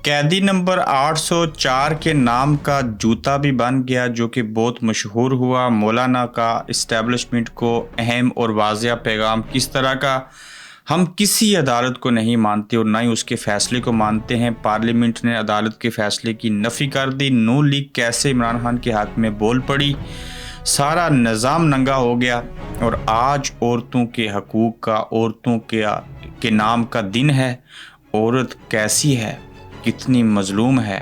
कैदी नंबर 804 के नाम का जूता भी बन गया, जो कि बहुत मशहूर हुआ। मौलाना का इस्टेब्लिशमेंट को अहम और वाज़ेह पैगाम किस तरह का, हम किसी अदालत को नहीं मानते और ना ही उसके फ़ैसले को मानते हैं। पार्लियामेंट ने अदालत के फ़ैसले की नफ़ी कर दी। नून लीग कैसे इमरान खान के हक़ में बोल पड़ी, सारा निज़ाम नंगा हो गया। और आज औरतों के हकूक़ का, औरतों के नाम का दिन है। औरत कैसी है, कितनी मज़लूम है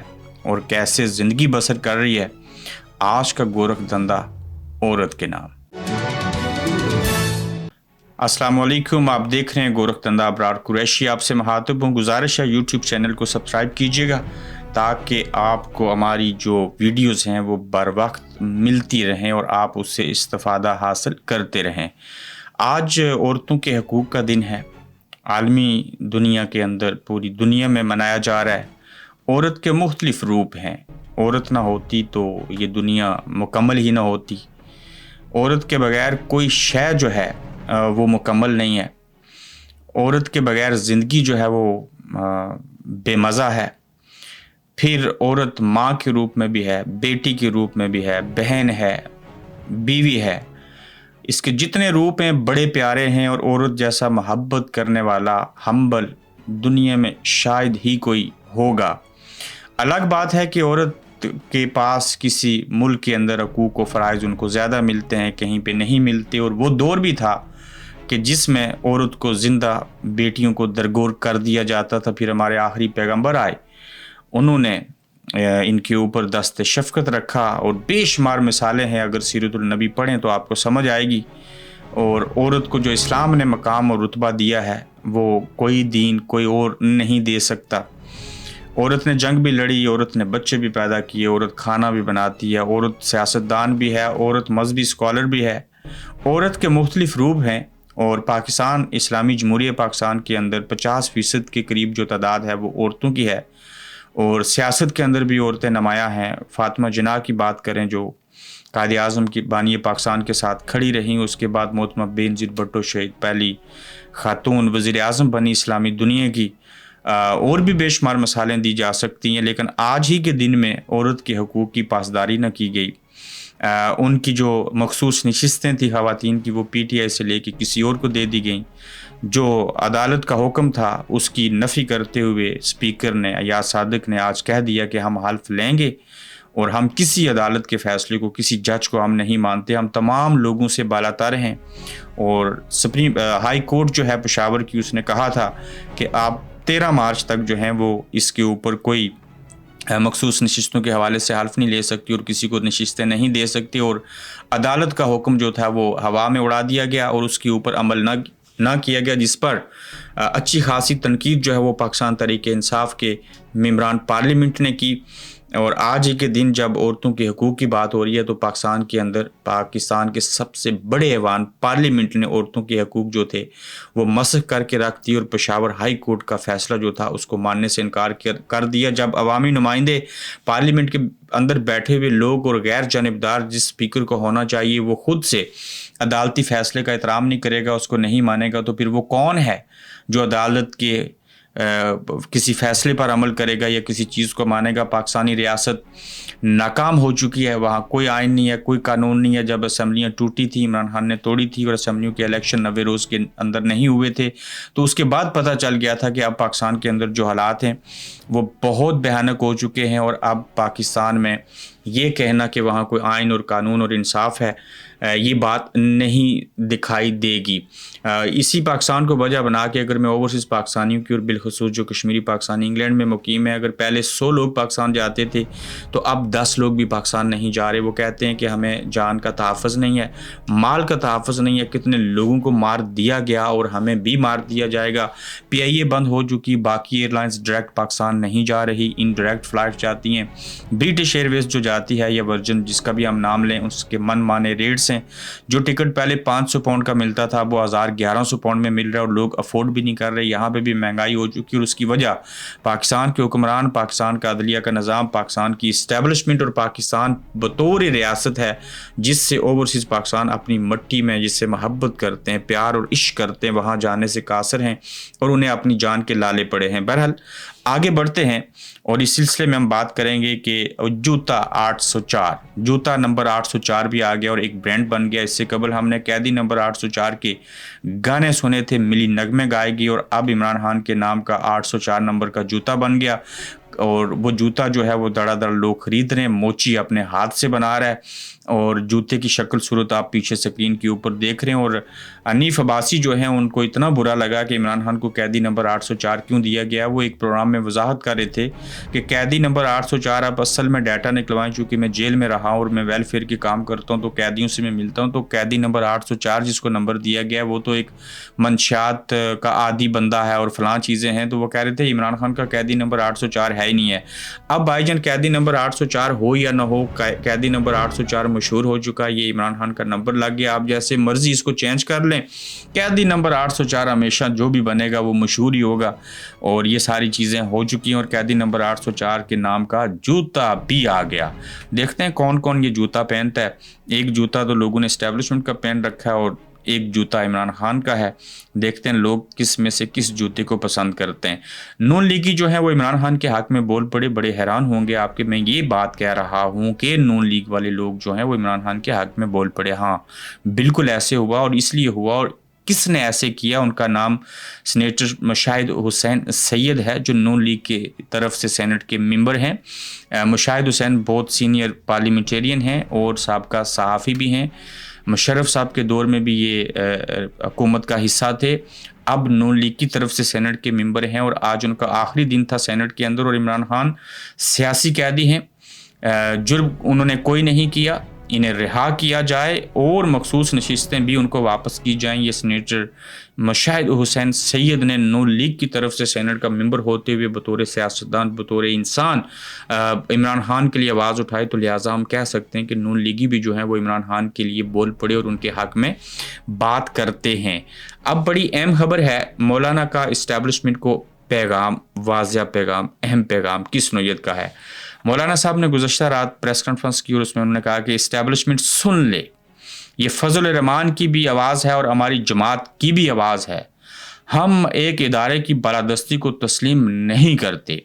और कैसे ज़िंदगी बसर कर रही है। आज का गोरख धंधा औरत के नाम। अस्सलाम वालेकुम, आप देख रहे हैं गोरख धंधा। अबरार कुरैशी आपसे मुखातिब हूँ। गुजारिश है यूट्यूब चैनल को सब्सक्राइब कीजिएगा ताकि आपको हमारी जो वीडियोस हैं वो बर वक्त मिलती रहें और आप उससे इस्तिफ़ादा हासिल करते रहें। आज औरतों के हकूक़ का दिन है। आलमी दुनिया के अंदर, पूरी दुनिया में मनाया जा रहा है। औरत के मुख्तलिफ़ रूप हैं। औरत ना होती तो ये दुनिया मुकम्मल ही ना होती। औरत के बग़ैर कोई शय जो है वो मुकम्मल नहीं है। औरत के बग़ैर ज़िंदगी जो है वो बेमज़ा है। फिर औरत माँ के रूप में भी है, बेटी के रूप में भी है, बहन है, बीवी है। इसके जितने रूप हैं बड़े प्यारे हैं और औरत जैसा मोहब्बत करने वाला हम्बल दुनिया में शायद ही कोई होगा। अलग बात है कि औरत के पास किसी मुल्क के अंदर हकूक़ व फ़राइज़ उनको ज़्यादा मिलते हैं, कहीं पे नहीं मिलते। और वो दौर भी था कि जिसमें औरत को ज़िंदा बेटियों को दरगोर कर दिया जाता था। फिर हमारे आखिरी पैगंबर आए, उन्होंने इनके ऊपर दस्त शफ़क़त रखा और बेशुमार मिसालें हैं। अगर सीरतुल नबी पढ़ें तो आपको समझ आएगी। और औरत को जो इस्लाम ने मकाम और रुतबा दिया है वो कोई दीन, कोई और नहीं दे सकता। औरत ने जंग भी लड़ी, औरत ने बच्चे भी पैदा किए, औरत खाना भी बनाती है, औरत सियासतदान भी है, औरत मजहबी स्कॉलर भी है। औरत के मुख्तलिफ़ रूप हैं और पाकिस्तान, इस्लामी जमहूरिया पाकिस्तान के अंदर 50% के करीब जो तादाद है वो औरतों की है। और सियासत के अंदर भी औरतें नुमायाँ हैं। फ़ातिमा जिन्ना की बात करें जो कायदे आज़म की बानी पाकिस्तान के साथ खड़ी रहीं, उसके बाद मोहतरमा बेनज़ीर भुट्टो शहीद पहली खातून वज़ीर आज़म बनी इस्लामी दुनिया की। और भी बेशुमार मिसालें दी जा सकती हैं, लेकिन आज ही के दिन में औरत के हकूक़ की पासदारी न की गई। उनकी जो मखसूस नशिस्तें थी ख़वातीन की, वो PTI से लेके किसी और को दे दी गई। जो अदालत का हुक्म था उसकी नफ़ी करते हुए स्पीकर ने या सादिक ने आज कह दिया कि हम हल्फ लेंगे और हम किसी अदालत के फ़ैसले को, किसी जज को हम नहीं मानते। हम तमाम लोगों से बालातर हैं। और सुप्रीम हाई कोर्ट जो है पेशावर की, उसने कहा था कि आप 13 मार्च तक जो हैं वो इसके ऊपर कोई मखसूस नशिस्तों के हवाले से हल्फ नहीं ले सकती और किसी को नशिस्तें नहीं दे सकती। और अदालत का हुक्म जो था वो हवा में उड़ा दिया गया और उसके ऊपर अमल ना किया गया, जिस पर अच्छी खासी तनकीद जो है वो पाकिस्तान तहरीक इंसाफ के मेंबरान पार्लियामेंट ने की। और आज ही के दिन जब औरतों के हकूक़ की बात हो रही है तो पाकिस्तान के अंदर, पाकिस्तान के सबसे बड़े ऐवान पार्लियामेंट ने औरतों के हकूक़ जो थे वो मसख करके रख दी और पेशावर हाई कोर्ट का फ़ैसला जो था उसको मानने से इनकार कर दिया। जब अवामी नुमाइंदे पार्लियामेंट के अंदर बैठे हुए लोग और गैर जानिबदार जिस स्पीकर को होना चाहिए वो खुद से अदालती फ़ैसले का एहतराम नहीं करेगा, उसको नहीं मानेगा, तो फिर वो कौन है जो अदालत के किसी फ़ैसले पर अमल करेगा या किसी चीज़ को मानेगा। पाकिस्तानी रियासत नाकाम हो चुकी है। वहाँ कोई आइन नहीं है, कोई कानून नहीं है। जब असम्बलियाँ टूटी थी, इमरान खान ने तोड़ी थी और असम्बलियों के इलेक्शन 90 रोज़ के अंदर नहीं हुए थे, तो उसके बाद पता चल गया था कि अब पाकिस्तान के अंदर जो हालात हैं वो बहुत भयानक हो चुके हैं। और अब पाकिस्तान में ये कहना कि वहाँ कोई आइन और कानून और इंसाफ है, ये बात नहीं दिखाई देगी। इसी पाकिस्तान को वजह बना के अगर मैं ओवरसीज़ पाकिस्तानियों की और बिलखसूस जो कश्मीरी पाकिस्तानी इंग्लैंड में मुकीम है, अगर पहले 100 लोग पाकिस्तान जाते थे तो अब 10 लोग भी पाकिस्तान नहीं जा रहे। वो कहते हैं कि हमें जान का तहफ़्फ़ुज़ नहीं है, माल का तहफ़्फ़ुज़ नहीं है। कितने लोगों को मार दिया गया और हमें भी मार दिया जाएगा। PIA बंद हो चुकी, बाकी एयरलाइंस डायरेक्ट पाकिस्तान नहीं जा रही, इनडायरेक्ट फ़्लाइट जाती हैं। ब्रिटिश एयरवेज़ जो जाती है या वर्जन, जिसका भी हम नाम लें, उसके मन माने रेट्स हैं। जो टिकट पहले 500 पाउंड का मिलता था वो 1100 पाउंड में मिल रहा है और लोग अफोर्ड भी नहीं कर रहे। यहाँ पे भी महंगाई हो चुकी है और उसकी वजह पाकिस्तान के हुक्मरान, पाकिस्तान का अदलिया का निज़ाम, पाकिस्तान की इस्टेब्लिशमेंट और पाकिस्तान बतौर रियासत है जिससे ओवरसीज़ पाकिस्तान अपनी मट्टी में जिससे मोहब्बत करते हैं, प्यार और इश्क करते हैं, वहाँ जाने से कासर हैं और उन्हें अपनी जान के लाले पड़े हैं। बहरहाल आगे बढ़ते हैं और इस सिलसिले में हम बात करेंगे कि जूता 804, जूता नंबर 804 भी आ गया और एक ब्रांड बन गया। इससे कबल हमने कैदी नंबर 804 के गाने सुने थे, मिली नगमे गाएगी, और अब इमरान खान के नाम का 804 नंबर का जूता बन गया। और वो जूता जो है वो धड़ाधड़ लोग खरीद रहे हैं, मोची अपने हाथ से बना रहा है, और जूते की शक्ल सूरत आप पीछे स्क्रीन के ऊपर देख रहे हैं। और अनीफ अब्बासी जो है उनको इतना बुरा लगा कि इमरान खान को कैदी नंबर 804 क्यों दिया गया। वो एक प्रोग्राम में वजाहत कर रहे थे कि कैदी नंबर 804 आप असल में डाटा निकलवाएं, चूँकि मैं जेल में रहा हूँ और मैं वेलफेयर के काम करता हूँ तो कैदियों से मैं मिलता हूँ, तो कैदी नंबर 804 जिसको नंबर दिया गया है वो तो एक मंशियात का आदी बंदा है और फलां चीज़ें हैं। तो वो कह रहे थे इमरान खान का कैदी नंबर 804 है ही नहीं है। अब भाईजान कैदी नंबर 804 हो या ना हो, कैदी नंबर 804 मशहूर हो चुका है, ये इमरान खान का नंबर लग गया। आप जैसे मर्जी इसको चेंज कर लें, कैदी नंबर 804 हमेशा जो भी बनेगा वो मशहूर ही होगा। और ये सारी चीज़ें हो चुकी हैं और कैदी नंबर 804 के नाम का जूता भी आ गया। देखते हैं कौन कौन ये जूता पहनता है। एक जूता तो लोगों ने एस्टेब्लिशमेंट का पहन रखा है और एक जूता इमरान खान का है। देखते हैं लोग किस में से किस जूते को पसंद करते हैं। नून लीगी जो है वो इमरान खान के हक में बोल पड़े, बड़े हैरान होंगे आपके मैं ये बात कह रहा हूँ कि नून लीग वाले लोग जो हैं वो इमरान खान के हक में बोल पड़े। हाँ बिल्कुल ऐसे हुआ, और इसलिए हुआ, और किसने ऐसे किया उनका नाम सीनेटर मुशाहिद हुसैन सैयद है, जो नून लीग के तरफ से सेनेट के मेंबर हैं। मुशाहिद हुसैन बहुत सीनियर पार्लियामेंटेरियन हैं और साबका सहाफ़ी भी हैं। मुशर्रफ साहब के दौर में भी ये हुकूमत का हिस्सा थे। अब नून लीग की तरफ से सेनेट के मेंबर हैं और आज उनका आखिरी दिन था सेनेट के अंदर। और इमरान खान सियासी कैदी हैं, जुर्म उन्होंने कोई नहीं किया, इन्हें रिहा किया जाए और मखसूस नशिस्तें भी उनको वापस की जाएं। ये सीनेटर मुशाहिद हुसैन सैयद ने नून लीग की तरफ से सेनेट का मेंबर होते हुए बतौर सियासतदान, बतौर इंसान इमरान खान के लिए आवाज़ उठाई। तो लिहाजा हम कह सकते हैं कि नून लीगी भी जो है वो इमरान खान के लिए बोल पड़े और उनके हक़ में बात करते हैं। अब बड़ी अहम खबर है, मौलाना का इस्टेब्लिशमेंट को पैगाम, वाज़िया पैगाम, अहम पैगाम किस नौयत का है। मौलाना साहब ने गुज़श्ता रात प्रेस कॉन्फ्रेंस की और उसमें उन्होंने कहा कि इस्टेब्लिशमेंट सुन ले, ये फजल रहमान की भी आवाज़ है और हमारी जमात की भी आवाज़ है। हम एक इदारे की बालादस्ती को तस्लीम नहीं करते,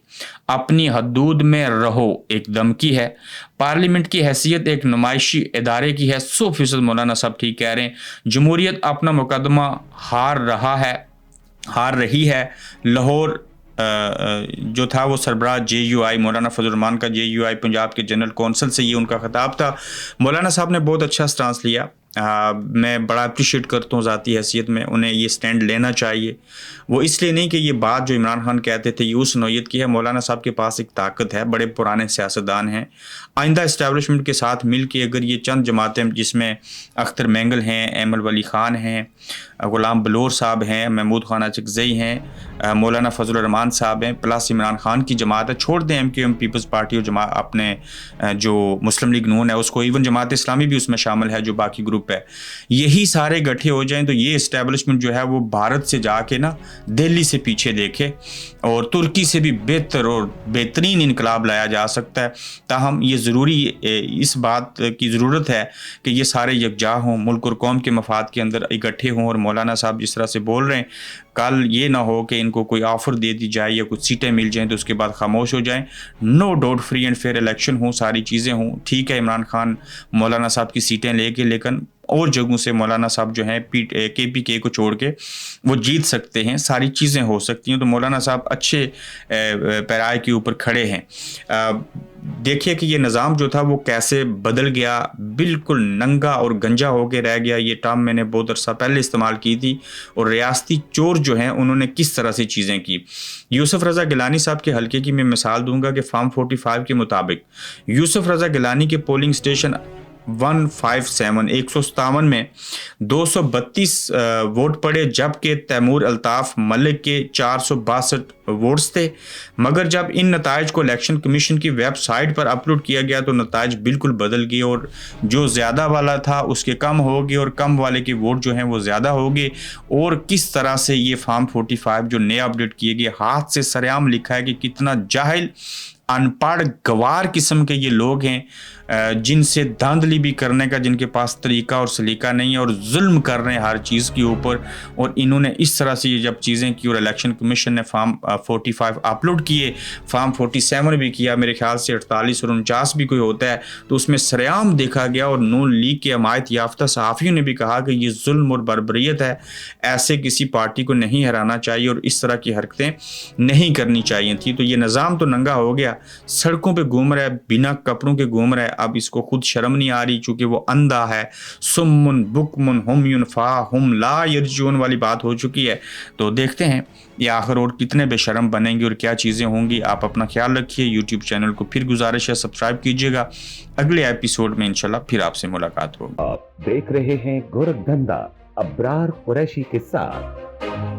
अपनी हदूद में रहो, एक धमकी है। पार्लियामेंट की हैसियत एक नुमाइशी इदारे की है। 100% मौलाना साहब ठीक कह रहे हैं। जमहूरियत अपना मुकदमा हार रही है। लाहौर जो था वो सरबराह JUI मौलाना फजल रहमान का JUI पंजाब के जनरल कौंसल से ये उनका खिताब था। मौलाना साहब ने बहुत अच्छा स्टांस लिया। मैं बड़ा अप्रिशिएट करता हूँ ज़ाती हैसियत में, उन्हें ये स्टैंड लेना चाहिए। वो इसलिए नहीं कि ये बात जो इमरान खान कहते थे ये उस नौयत की है। मौलाना साहब के पास एक ताकत है, बड़े पुराने सियासतदान हैं। आइंदा इस्टेब्लिशमेंट के साथ मिल के अगर ये चंद जमातें जिसमें अख्तर मैंगल हैं, एमल वली ख़ान हैं, ग़ुलाम बलोर साहब हैं, महमूद खान अचकज़ई हैं, मौलाना फजल रहमान साहब हैं, प्लस इमरान खान की जमात है। छोड़ दें MQM पीपल्स पार्टी और अपने जो मुस्लिम लीग नून है उसको, इवन जमात इस्लामी भी उसमें शामिल है जो बाकी ग्रुप है। यही सारे इकट्ठे हो जाएं तो ये इस्टेब्लिशमेंट जो है वो भारत से जाके ना दिल्ली से पीछे देखे और तुर्की से भी बेहतर और बेहतरीन इनकलाब लाया जा सकता है। ताहम ये ज़रूरी, इस बात की ज़रूरत है कि ये सारे यकजा हों, मुल्क और कौम के मफाद के अंदर इकट्ठे हों। और मौलाना साहब जिस तरह से बोल रहे हैं, कल ये ना हो कि इनको कोई ऑफ़र दे दी जाए या कुछ सीटें मिल जाएं तो उसके बाद खामोश हो जाएं। No doubt free and fair election हो, सारी चीज़ें हों। ठीक है, इमरान खान मौलाना साहब की सीटें लेके, लेकिन और जगहों से मौलाना साहब जो हैं KPK को छोड़ के वो जीत सकते हैं, सारी चीज़ें हो सकती हैं। तो मौलाना साहब अच्छे पैराए के ऊपर खड़े हैं। देखिए कि ये निज़ाम जो था वो कैसे बदल गया, बिल्कुल नंगा और गंजा होके रह गया। ये टर्म मैंने बहुत अरसा पहले इस्तेमाल की थी। और रियासती चोर जो हैं उन्होंने किस तरह से चीज़ें की। यूसुफ रज़ा गिलानी साहब के हल्के की मैं मिसाल दूंगा कि फॉर्म 45 के मुताबिक यूसुफ रज़ा गिलानी के पोलिंग स्टेशन 157 में 232 वोट पड़े, जबकि तैमूर अल्ताफ़ मलिक के 462 वोट्स थे। मगर जब इन नताइज को इलेक्शन कमीशन की वेबसाइट पर अपलोड किया गया तो नताइज बिल्कुल बदल गए और जो ज़्यादा वाला था उसके कम हो गए और कम वाले के वोट जो हैं वो ज़्यादा हो गए। और किस तरह से ये फॉर्म 45 जो नए अपडेट किए गए, हाथ से सरेआम लिखा है कि कितना जाहिल अनपढ़ गवार किस्म के ये लोग हैं जिनसे धांधली भी करने का जिनके पास तरीका और सलीका नहीं है और जुल्म कर रहे हैं हर चीज़ के ऊपर। और इन्होंने इस तरह से ये जब चीज़ें की और इलेक्शन कमीशन ने फार्म 45 अपलोड किए, फार्म 47 भी किया, मेरे ख्याल से 48 और 49 भी कोई होता है, तो उसमें सरेआम देखा गया और नून लीग के हमायत याफ्ता सहाफ़ियों ने भी कहा कि ये जुल्म और बर्बरियत है, ऐसे किसी पार्टी को नहीं हराना चाहिए और इस तरह की हरकतें नहीं करनी चाहिए थी। तो ये निज़ाम तो नंगा हो गया, सड़कों पे घूम रहा है, बिना कपड़ों के घूम रहा है। अब इसको खुद शर्म नहीं आ रही चूंकि वो अंधा है, सुम्मुन बुकमुन हुम युनफा हुम ला यरजून वाली बात हो चुकी है। तो देखते हैं ये आखिर और कितने बेशरम बनेंगे और क्या चीज़ें होंगी। आप अपना ख्याल रखिए। यूट्यूब चैनल को फिर गुजारिश है सब्सक्राइब कीजिएगा। अगले एपिसोड में इंशाल्लाह फिर आपसे मुलाकात होगी। आप देख रहे हैं गोरखधंधा अब्रार कुरैशी के साथ।